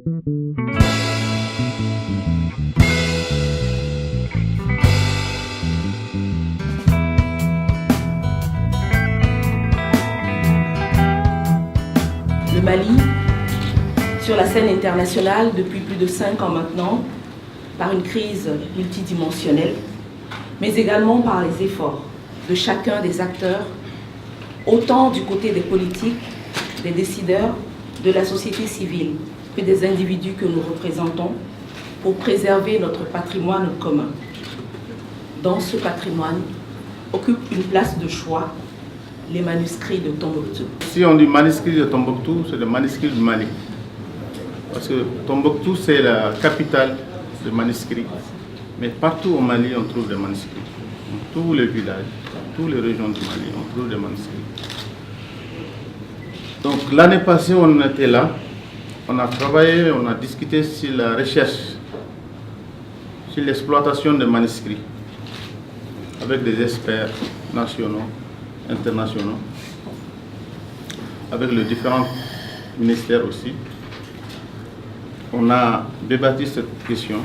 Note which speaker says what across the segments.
Speaker 1: Le Mali, sur la scène internationale depuis plus de 5 ans maintenant, par une crise multidimensionnelle, mais également par les efforts de chacun des acteurs, autant du côté des politiques, des décideurs, de la société civile que des individus que nous représentons, pour préserver notre patrimoine commun. Dans ce patrimoine occupe une place de choix les manuscrits de Tombouctou.
Speaker 2: Si on dit manuscrits de Tombouctou, c'est le manuscrit du Mali. Parce que Tombouctou, c'est la capitale des manuscrits. Mais partout au Mali, on trouve des manuscrits. Dans tous les villages, dans toutes les régions du Mali, on trouve des manuscrits. Donc l'année passée, on était là. On a travaillé, on a discuté sur la recherche, sur l'exploitation des manuscrits, avec des experts nationaux, internationaux, avec les différents ministères aussi. On a débattu cette question,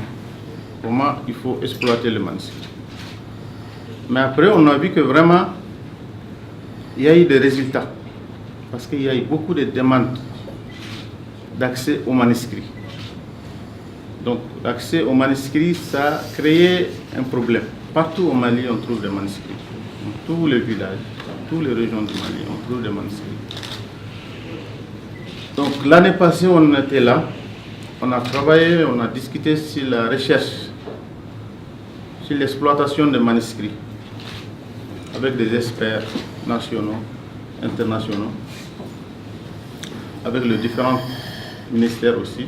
Speaker 2: comment il faut exploiter le manuscrit. Mais après, on a vu que vraiment, il y a eu des résultats, parce qu'il y a eu beaucoup de demandes d'accès aux manuscrits. Donc, l'accès aux manuscrits, ça a créé un problème. Partout au Mali, on trouve des manuscrits. Dans tous les villages, dans toutes les régions du Mali, on trouve des manuscrits. Donc, l'année passée, on était là. On a travaillé, on a discuté sur la recherche, sur l'exploitation des manuscrits, avec des experts nationaux, internationaux, avec les différents ministères aussi.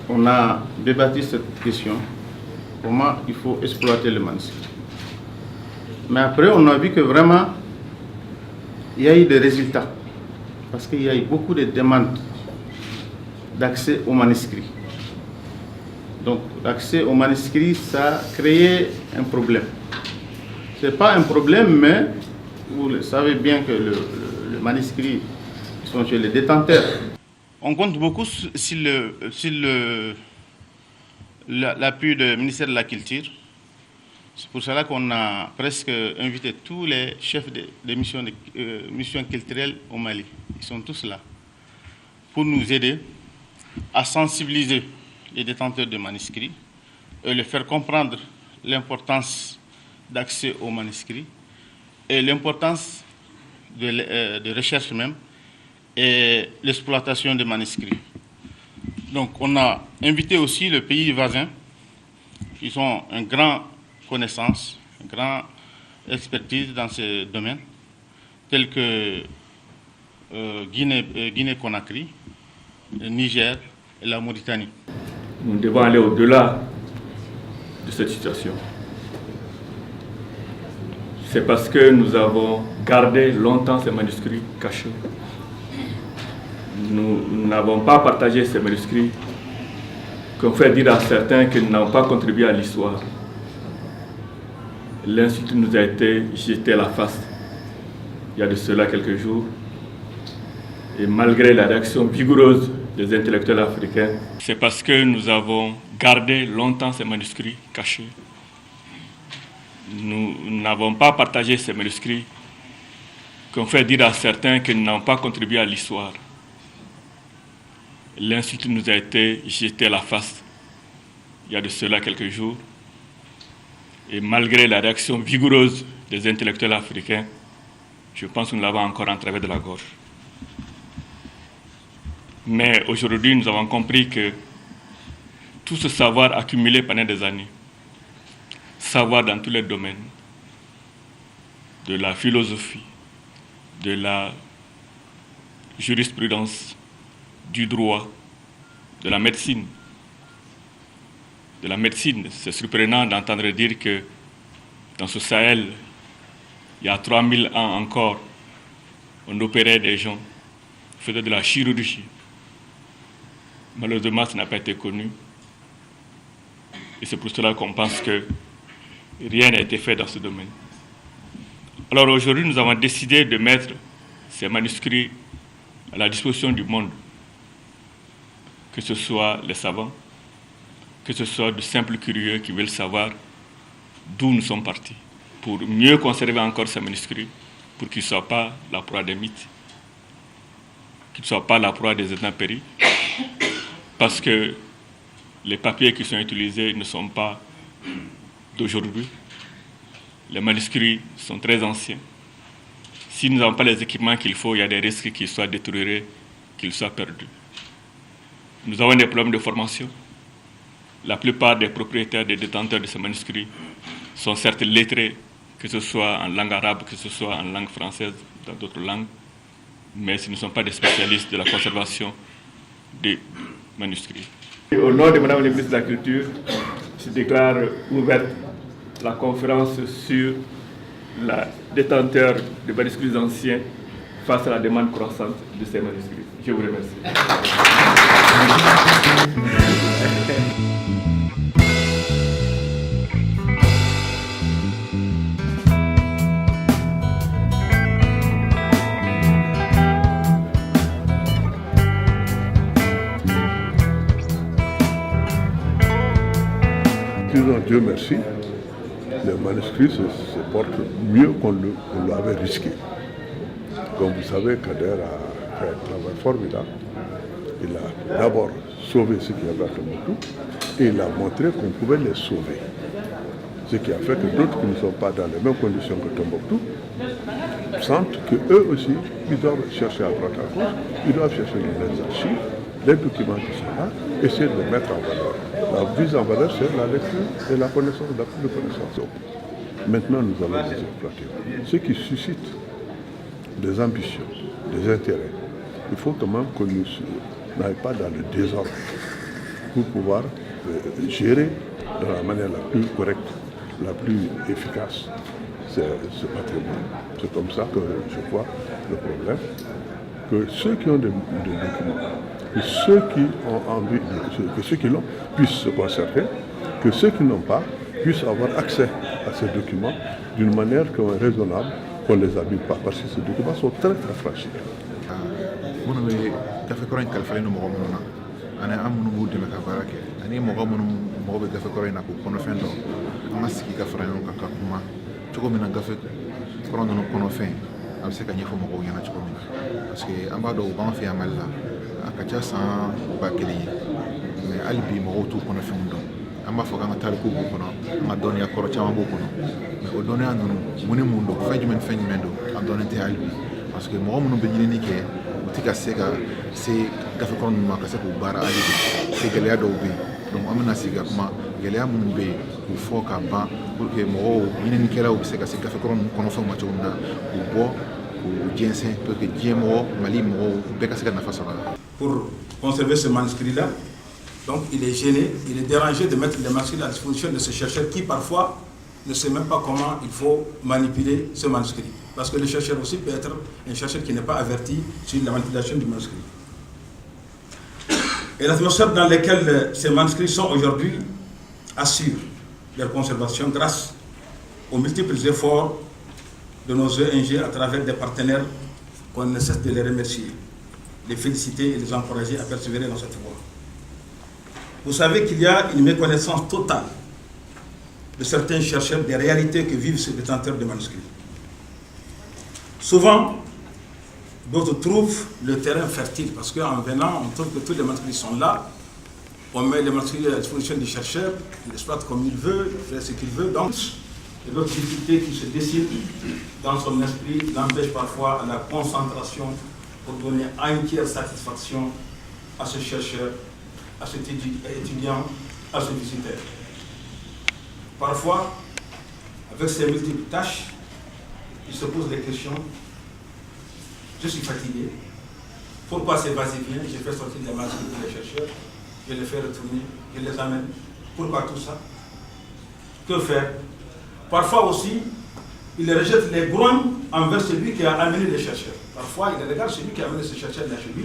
Speaker 2: On a débattu cette question, comment il faut exploiter le manuscrit. Mais après, on a vu que vraiment, il y a eu des résultats, parce qu'il y a eu beaucoup de demandes d'accès aux manuscrits. Donc, l'accès aux manuscrits, ça a créé un problème. Ce n'est pas un problème, mais vous savez bien que les manuscrits sont chez les détenteurs. On compte beaucoup sur l'appui du ministère de la Culture. C'est pour cela qu'on a presque invité tous les chefs de missions culturelles au Mali. Ils sont tous là pour nous aider à sensibiliser les détenteurs de manuscrits et leur faire comprendre l'importance d'accès aux manuscrits et l'importance de recherche même et l'exploitation des manuscrits. Donc on a invité aussi le pays voisin qui ont une grande connaissance, une grande expertise dans ce domaine, tels que Guinée-Conakry, le Niger et la Mauritanie.
Speaker 3: Nous devons aller au-delà de cette situation. C'est parce que nous avons gardé longtemps ces manuscrits cachés. Nous n'avons pas partagé ces manuscrits qu'on fait dire à certains qu'ils n'ont pas contribué à l'histoire. L'insulte nous a été jetée à la face il y a de cela quelques jours. Et malgré la réaction vigoureuse des intellectuels africains, c'est parce que nous avons gardé longtemps ces manuscrits cachés. Nous n'avons pas partagé ces manuscrits qu'on fait dire à certains qu'ils n'ont pas contribué à l'histoire. L'insulte nous a été jetée à la face il y a de cela quelques jours. Et malgré la réaction vigoureuse des intellectuels africains, je pense que nous l'avons encore en travers de la gorge. Mais aujourd'hui, nous avons compris que tout ce savoir accumulé pendant des années, savoir dans tous les domaines, de la philosophie, de la jurisprudence, du droit, de la médecine. C'est surprenant d'entendre dire que dans ce Sahel, il y a 3000 ans encore, on opérait des gens, on faisait de la chirurgie. Malheureusement, ça n'a pas été connu. Et c'est pour cela qu'on pense que rien n'a été fait dans ce domaine. Alors aujourd'hui, nous avons décidé de mettre ces manuscrits à la disposition du monde. que ce soit les savants, que ce soit de simples curieux qui veulent savoir d'où nous sommes partis, pour mieux conserver encore ces manuscrits, pour qu'ils ne soient pas la proie des mythes, qu'ils ne soient pas la proie des intempéries, parce que les papiers qui sont utilisés ne sont pas d'aujourd'hui. Les manuscrits sont très anciens. Si nous n'avons pas les équipements qu'il faut, il y a des risques qu'ils soient détériorés, qu'ils soient perdus. Nous avons des problèmes de formation. La plupart des propriétaires, des détenteurs de ces manuscrits sont certes lettrés, que ce soit en langue arabe, que ce soit en langue française, dans d'autres langues, mais ce ne sont pas des spécialistes de la conservation des manuscrits. Au nom de Madame la ministre de la Culture, je déclare ouverte la conférence sur la détenteur de manuscrits anciens face à la demande croissante de ces manuscrits. Je vous remercie.
Speaker 4: Disons Dieu merci, les manuscrits se portent mieux qu'on l'avait risqué. Comme vous savez, Kader a fait un travail formidable. Il a d'abord sauvé ce qui avait à Tombouctou et il a montré qu'on pouvait les sauver. Ce qui a fait que d'autres qui ne sont pas dans les mêmes conditions que Tombouctou sentent qu'eux aussi, ils doivent chercher à droite à gauche, ils doivent chercher les archives, les documents qui sont là, essayer de les mettre en valeur. La mise en valeur, c'est la lecture et la connaissance, la prise de connaissance. Maintenant, nous allons les exploiter. Ce qui suscite des ambitions, des intérêts, il faut quand même que nous n'aillions pas dans le désordre pour pouvoir gérer de la manière la plus correcte, la plus efficace ce patrimoine. C'est comme ça que je vois le problème, que ceux qui ont des documents, que ceux qui ont envie, que ceux qui l'ont puissent se conserver, que ceux qui n'ont pas puissent avoir accès à ces documents d'une manière raisonnable, qu'on ne les abîme pas, parce que ces documents sont très très fragiles.
Speaker 5: Parce que ambado ban fi amalla akacha san ba kele mais alibi mo to kono fi mundo amba foga ma tariku bu kono ma doni akoro chama bu kono mais o doni andonu muni mundo fenjimen do andoni te alibi parce que mo muno be ni ke tika sega c'est gafe kono ma ka se ko bara alibi c'est gele ado bi donc amna siga kuma gele amun be ko foka ba pour que mo ni kera o sega se gafe kono fa ma chona bo
Speaker 6: Pour conserver ce manuscrit-là, donc il est gêné, il est dérangé de mettre les manuscrits à la disposition de ce chercheur qui parfois ne sait même pas comment il faut manipuler ce manuscrit. Parce que le chercheur aussi peut être un chercheur qui n'est pas averti sur la manipulation du manuscrit. Et l'atmosphère dans laquelle ces manuscrits sont aujourd'hui assure leur conservation grâce aux multiples efforts de nos ONG à travers des partenaires qu'on ne cesse de les remercier, les féliciter et les encourager à persévérer dans cette voie. Vous savez qu'il y a une méconnaissance totale de certains chercheurs des réalités que vivent ces détenteurs de manuscrits. Souvent, d'autres trouvent le terrain fertile parce qu'en venant, on trouve que tous les manuscrits sont là, on met les manuscrits à la disposition du chercheur, il exploite comme il veut, il fait ce qu'il veut. Donc, et d'autres difficultés qui se dessinent dans son esprit l'empêchent parfois à la concentration pour donner entière satisfaction à ce chercheur, à cet étudiant, à ce visiteur. Parfois, avec ces multiples tâches, il se pose des questions. Je suis fatigué. Pourquoi ces va-et-vient? J'ai fait sortir des manuscrits pour les chercheurs, je les fais retourner, je les amène. Pourquoi tout ça? Que faire? Parfois aussi, il rejette les grognes envers celui qui a amené les chercheurs. Parfois, il regarde celui qui a amené ce chercheur là chez lui,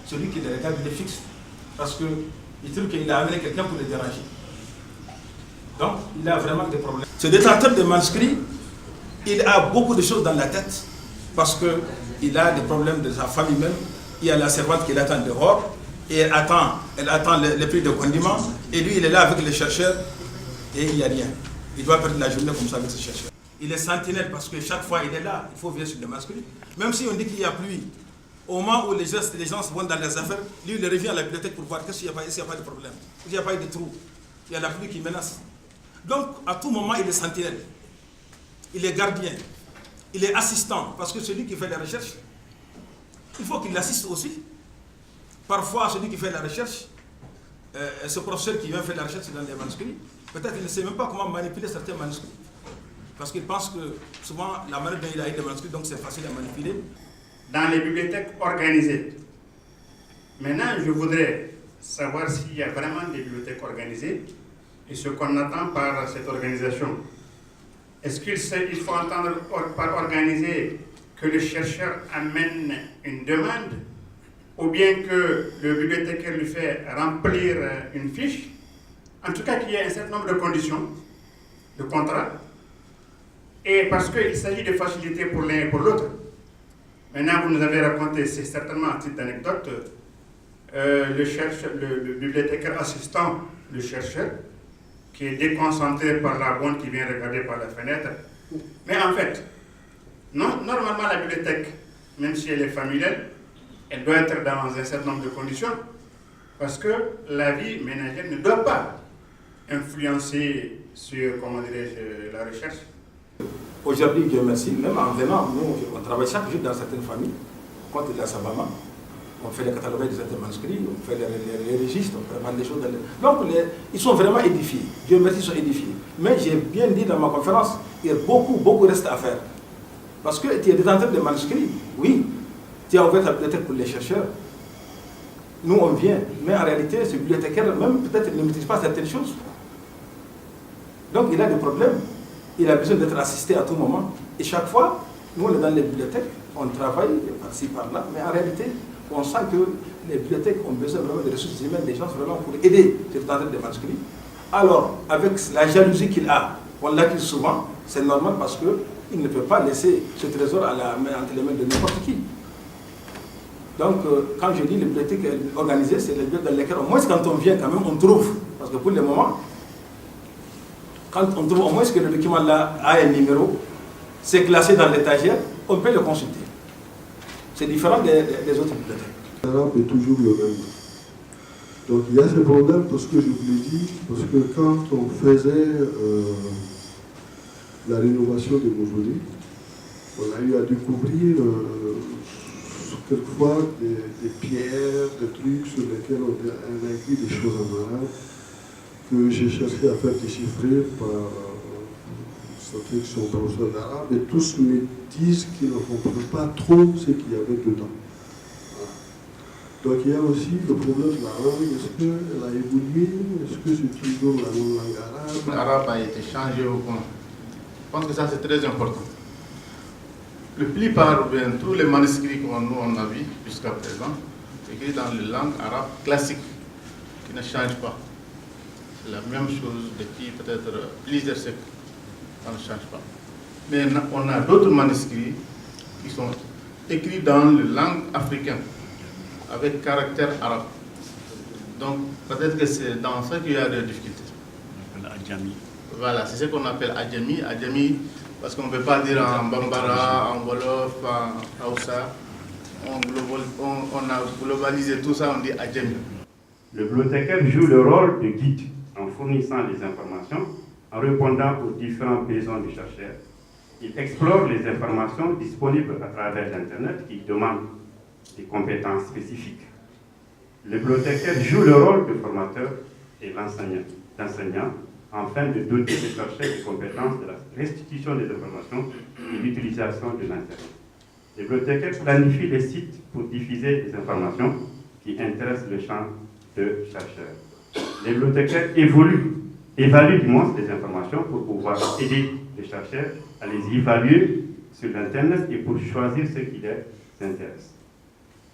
Speaker 6: celui qui les regarde, il les fixe, parce qu'il trouve qu'il a amené quelqu'un pour les déranger. Donc, il a vraiment des problèmes. Ce détenteur de manuscrits, il a beaucoup de choses dans la tête, parce qu'il a des problèmes de sa famille même, il y a la servante qui l'attend dehors, et elle attend le prix de condiments, et lui il est là avec les chercheurs, et il n'y a rien. Il doit perdre la journée comme ça avec ses chercheurs. Il est sentinelle parce que chaque fois il est là, il faut veiller sur le masculin. Même si on dit qu'il n'y a pluie, au moment où les gens vont dans les affaires, lui il revient à la bibliothèque pour voir s'il n'y a pas de problème, s'il n'y a pas de trou. Il y a la pluie qui menace. Donc à tout moment il est sentinelle, il est gardien, il est assistant, parce que celui qui fait la recherche, il faut qu'il l'assiste aussi. Parfois celui qui fait la recherche, ce professeur qui vient faire la recherche dans les manuscrits, peut-être il ne sait même pas comment manipuler certains manuscrits. Parce qu'il pense que souvent la manière dont il a eu des manuscrits, donc c'est facile à manipuler.
Speaker 7: Dans les bibliothèques organisées. Maintenant, je voudrais savoir s'il y a vraiment des bibliothèques organisées et ce qu'on attend par cette organisation. Est-ce qu'il faut entendre par organiser que le chercheur amène une demande ou bien que le bibliothécaire lui fait remplir une fiche, en tout cas qu'il y ait un certain nombre de conditions de contrat, et parce qu'il s'agit de faciliter pour l'un et pour l'autre. Maintenant, vous nous avez raconté, c'est certainement un titre d'anecdote, le bibliothécaire assistant le chercheur, qui est déconcentré par la bonne qui vient regarder par la fenêtre. Mais en fait, normalement la bibliothèque, même si elle est familiale, elle doit être dans un certain nombre de conditions, parce que la vie ménagère ne doit pas influencer sur, comment dirais-je, la recherche.
Speaker 6: Aujourd'hui, Dieu merci, même en venant, nous, on travaille chaque jour dans certaines familles, quand il est à Sabama, on fait les catalogues de certains manuscrits, on fait les registres, on fait vraiment des choses. Donc, ils sont vraiment édifiés. Dieu merci, ils sont édifiés. Mais j'ai bien dit dans ma conférence, il y a beaucoup reste à faire. Parce que tu es détenteur de manuscrits, oui, tu as ouvert ta bibliothèque pour les chercheurs. Nous, on vient, mais en réalité, ce bibliothécaire, même peut-être, ne maîtrise pas certaines choses. Donc, il a des problèmes. Il a besoin d'être assisté à tout moment. Et chaque fois, nous, on est dans les bibliothèques, on travaille par-ci, par-là, mais en réalité, on sent que les bibliothèques ont besoin vraiment de ressources humaines, des gens vraiment pour aider les détenteurs des manuscrits. Alors, avec la jalousie qu'il a, on l'accuse souvent, c'est normal parce qu'il ne peut pas laisser ce trésor entre les mains de n'importe qui. Donc, quand je dis les bibliothèques organisées, c'est les bibliothèques dans lesquelles, au moins quand on vient, quand même, on trouve. Parce que pour le moment, quand on trouve au moins que le document là a un numéro, c'est classé dans l'étagère, on peut le consulter. C'est différent des autres bibliothèques.
Speaker 8: L'arabe est toujours le même. Donc il y a ce problème parce que je vous l'ai dit, parce que quand on faisait la rénovation des mausolées, on a eu à découvrir quelquefois des pierres, des trucs sur lesquels on a écrit des choses en arabe que j'ai cherché à faire déchiffrer par son professeur d'arabe, et tous me disent qu'ils ne comprennent pas trop ce qu'il y avait dedans. Voilà. Donc il y a aussi le problème de la langue. Est-ce qu'elle a évolué? Est-ce que c'est toujours la même langue arabe?
Speaker 2: L'arabe a été changé au point. Je pense que ça c'est très important. La plupart, bien tous les manuscrits que nous on a vus jusqu'à présent, écrits dans la langue arabe classique, qui ne change pas. C'est la même chose depuis peut-être plusieurs siècles. Ça ne change pas. Mais on a d'autres manuscrits qui sont écrits dans la langue africaine, avec caractère arabe. Donc peut-être que c'est dans ça qu'il y a des difficultés.
Speaker 9: Adjami.
Speaker 2: Voilà, c'est ce qu'on appelle Adjami. Adjami, parce qu'on ne peut pas dire en Bambara, en Wolof, en Hausa. On a globalisé tout ça, on dit Adjami.
Speaker 9: Le bibliothécaire joue le rôle de guide en fournissant les informations, en répondant aux différents besoins du chercheur. Il explore les informations disponibles à travers l'Internet qui demandent des compétences spécifiques. Le bibliothécaire joue le rôle de formateur et d'enseignant afin de doter les chercheurs des compétences de la restitution des informations et l'utilisation de l'Internet. Le bibliothécaire planifie les sites pour diffuser des informations qui intéressent le champ de chercheurs. Les bibliothécaires évaluent les informations pour pouvoir aider les chercheurs à les évaluer sur l'Internet et pour choisir ce qui les intéresse.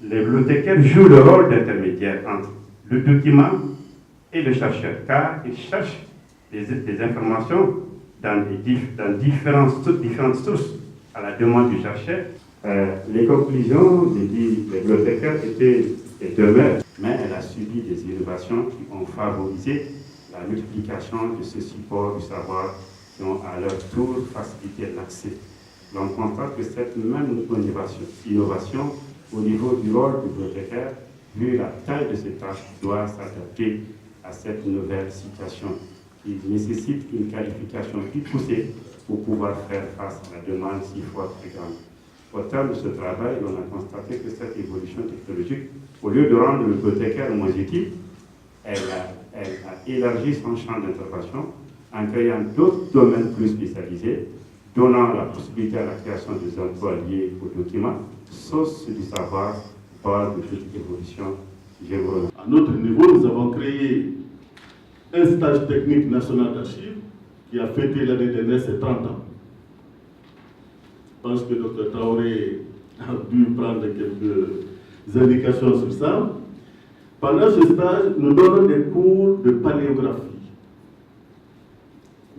Speaker 9: Les bibliothécaires jouent le rôle d'intermédiaire entre le document et le chercheur, car ils cherchent des informations dans différentes sources à la demande du chercheur. Les conclusions des bibliothécaires étaient et demeure, mais elle a subi des innovations qui ont favorisé la multiplication de ce support du savoir qui ont à leur tour facilité l'accès. L'on constate que cette même innovation au niveau du rôle du bibliothécaire, vu la taille de ces tâches, doit s'adapter à cette nouvelle situation qui nécessite une qualification plus poussée pour pouvoir faire face à la demande si forte et grande. Au terme de ce travail, on a constaté que cette évolution technologique, au lieu de rendre le bibliothécaire moins utile, elle a élargi son champ d'intervention en créant d'autres domaines plus spécialisés, donnant la possibilité à la création des emplois liés aux documents, source du savoir, par de toute évolution.
Speaker 10: À notre niveau, nous avons créé un stage technique national d'archives qui a fêté l'année dernière ses 30 ans. Je pense que Dr Traoré a dû prendre quelques indications sur ça. Pendant ce stage, nous donnons des cours de paléographie,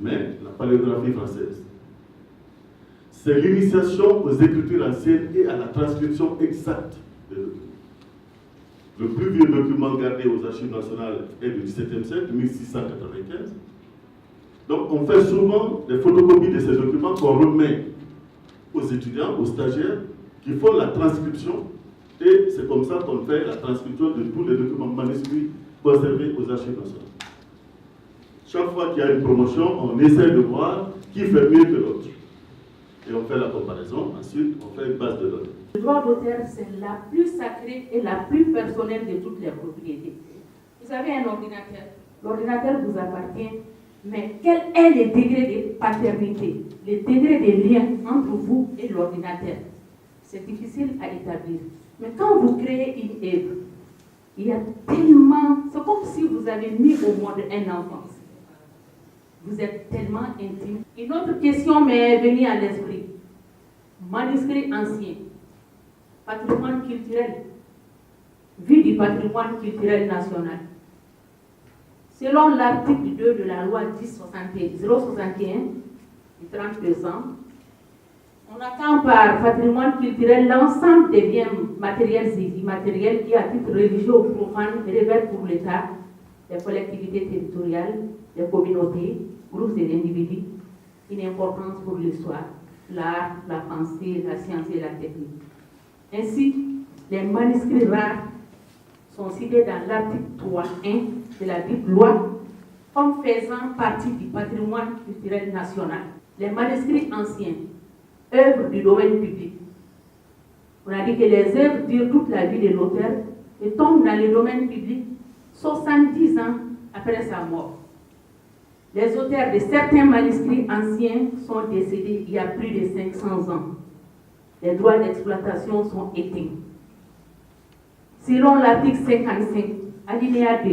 Speaker 10: mais la paléographie française. C'est l'initiation aux écritures anciennes et à la transcription exacte des documents. Le plus vieux document gardé aux archives nationales est du XVIIe siècle, 1695. Donc on fait souvent des photocopies de ces documents qu'on remet aux étudiants, aux stagiaires, qui font la transcription. Et c'est comme ça qu'on fait la transcription de tous les documents manuscrits conservés aux archives nationales. Chaque fois qu'il y a une promotion, on essaie de voir qui fait mieux que l'autre. Et on fait la comparaison, ensuite on fait une base de données.
Speaker 11: Le droit d'auteur, c'est la plus sacrée et la plus personnelle de toutes les propriétés. Vous avez un ordinateur, l'ordinateur vous appartient, mais quel est le degré de paternité, le degré de lien entre vous et l'ordinateur? C'est difficile à établir. Mais quand vous créez une œuvre, il y a tellement... C'est comme si vous avez mis au monde un enfant. Vous êtes tellement intime. Une autre question m'est venue à l'esprit. Manuscrit ancien, patrimoine culturel, vie du patrimoine culturel national. Selon l'article 2 de la loi 061 du 30 décembre, on attend par patrimoine culturel l'ensemble des biens matériels et immatériels qui, à titre religieux ou profane, revêtent pour l'État, les collectivités territoriales, les communautés, groupes et individus, une importance pour l'histoire, l'art, la pensée, la science et la technique. Ainsi, les manuscrits rares sont cités dans l'article 3.1 de la dite loi comme faisant partie du patrimoine culturel national. Les manuscrits anciens, œuvres du domaine public. On a dit que les œuvres durent toute la vie de l'auteur et tombent dans le domaine public 70 ans après sa mort. Les auteurs de certains manuscrits anciens sont décédés il y a plus de 500 ans. Les droits d'exploitation sont éteints. Selon l'article 55, alinéa 2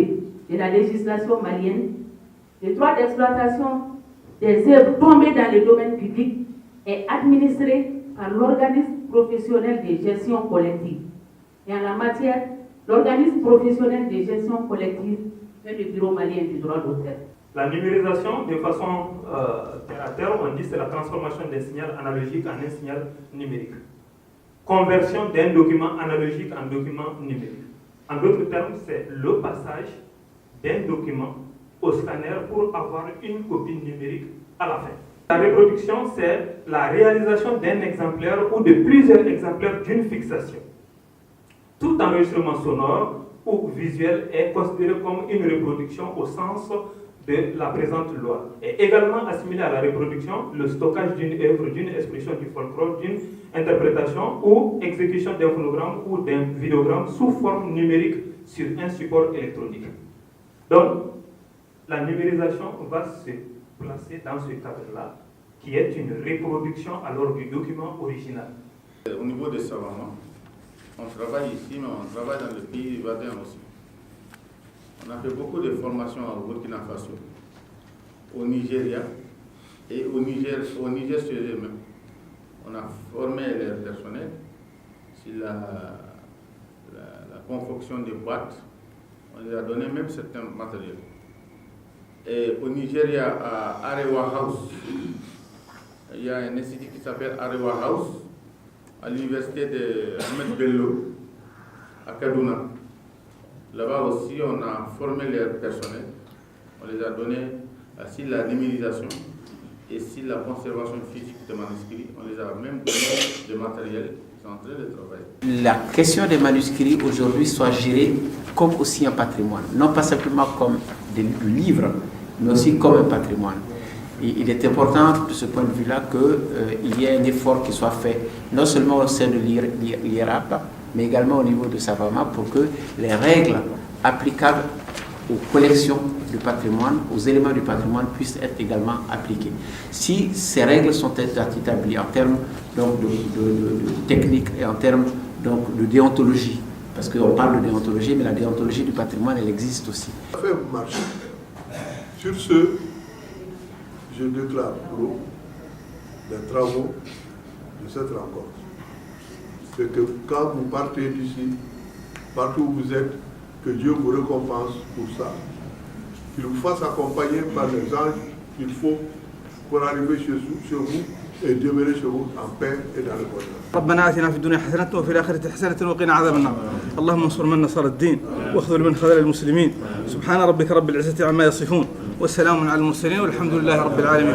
Speaker 11: de la législation malienne, le droit d'exploitation des œuvres tombées dans le domaine public est administré par l'organisme professionnel de gestion collective. Et en la matière, l'organisme professionnel de gestion collective est le Bureau malien du droit d'auteur.
Speaker 12: La numérisation, de façon terre à terre, on dit c'est la transformation d'un signal analogique en un signal numérique. Conversion d'un document analogique en document numérique. En d'autres termes, c'est le passage d'un document au scanner pour avoir une copie numérique à la fin. La reproduction, c'est la réalisation d'un exemplaire ou de plusieurs exemplaires d'une fixation. Tout enregistrement sonore ou visuel est considéré comme une reproduction au sens de la présente loi. Et également assimilé à la reproduction, le stockage d'une œuvre, d'une expression du folklore, d'une interprétation ou exécution d'un phonogramme ou d'un vidéogramme sous forme numérique sur un support électronique. Donc, la numérisation va se placer dans ce cadre-là, qui est une reproduction alors du document original.
Speaker 2: Au niveau des savants, on travaille ici, mais on travaille dans le pays voisin aussi. On a fait beaucoup de formations au Burkina Faso, au Nigeria et au Niger sur eux-mêmes. On a formé les personnels sur la concoction des boîtes. On leur a donné même certains matériels. Et au Nigeria, à Arewa House, il y a un institut qui s'appelle Arewa House, à l'université de Ahmed Bello, à Kaduna. Là-bas aussi, on a formé les personnels, on les a donné aussi la numérisation et si la conservation physique des manuscrits, on les a même donné du matériel, ils sont en train de travailler.
Speaker 13: La question des manuscrits aujourd'hui soit gérée comme aussi un patrimoine, non pas simplement comme des livres, mais aussi comme un patrimoine. Et il est important de ce point de vue-là qu'il y ait un effort qui soit fait, non seulement au sein de l'IRAP, mais également au niveau de Savama, pour que les règles applicables aux collections du patrimoine, aux éléments du patrimoine puissent être également appliquées. Si ces règles sont établies en termes donc, de technique et en termes donc, de déontologie, parce qu'on parle de déontologie, mais la déontologie du patrimoine, elle existe aussi.
Speaker 4: Sur ce, je déclare clos les travaux de cette rencontre. C'est que quand vous partez d'ici, partout où vous êtes, que Dieu vous récompense pour ça. Qu'il vous fasse accompagner par les anges qu'il faut pour arriver chez vous et demeurer chez vous en paix et dans le bonheur.
Speaker 14: ربنا آتنا في الدنيا حسنة وفي الآخرة حسنة وقنا عذاب النار. اللهم انصر من نصر الدين واخذل من خذل المسلمين. سبحان ربك رب العزة عما يصفون والسلام على المرسلين والحمد لله رب العالمين.